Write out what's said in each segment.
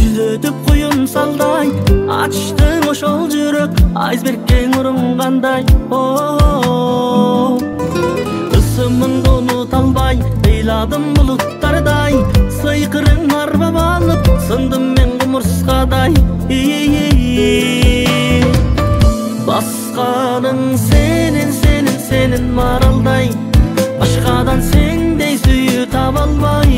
Жүзөтүп куюн салдай, ачтың ошол жүрөк, айсбергке урунгандай. Ысымыңды унута албай, ыйладым булуттардай, сыйкырың арбап алып, сындым мен кумурскадай. Басканың сенин маралдай, башкадан сендей сүйүү таба албай.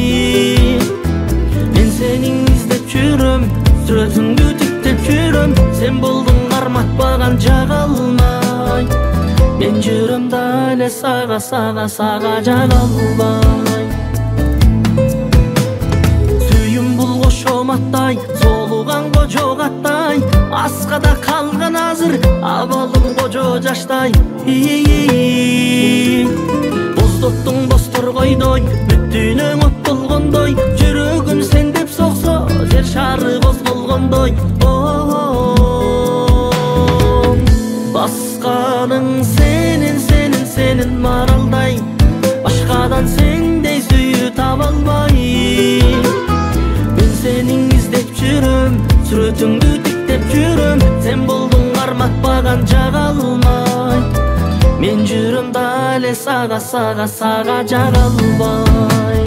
Мен сенин издеп жүрөм, сүрөтүңдү тиктеп жүрөм, сен болдуң карматпаган жага алмай. Мен жүрөм да эле сага жага албай. Сүйүм бул кошоматтай, соолуган кожо каттай, аскада калган азыр абалым кожо жаштай. Боздоттуң достор койдой, бүттүнөң от болгондой, жүрөгүм сен деп соксо, жер шары козголгондой. Басканың сенин маралдай, башкадан сендей сүйүү таба албай. Мен сенин издеп жүрөм, сүрөтүңдү тиктеп жүрөм, сен болдуң карматпаган жага алмай. Мен жүрөм да эле сага жага албай.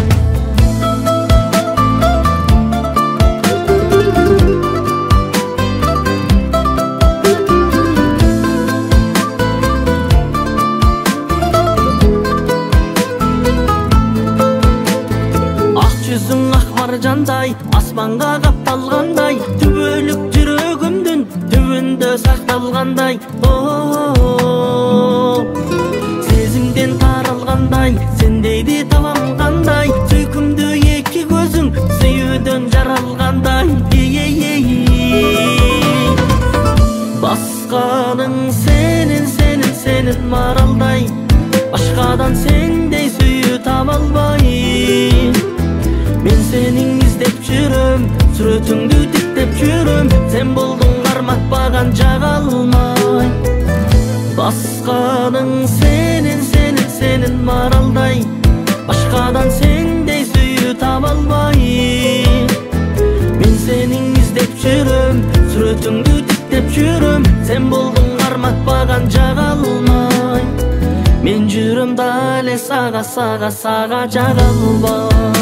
Жүзүң ак маржандай, асманга капталгандай, түбөлүк жүрөгүмдүн түбүндө сакталгандай. Сезимден таралгандай, сендейди табам кандай, сүйкүмдүү эки көзүң сүйүүдөн жаралгандай. Басканың сенин маралдай, башкадан сендей сүйүү таба албай. Мен сенин издеп жүрөм, сүрөтүңдү тиктеп жүрөм, сен болдуң карматпаган жага алмай. Басканың сенин маралдай, башкадан сендей сүйүү таба албай. Мен сенин издеп жүрөм, сүрөтүңдү тиктеп жүрөм, сен болдуң карматпаган жага алмай. Мен жүрөм да эле сага жага албай.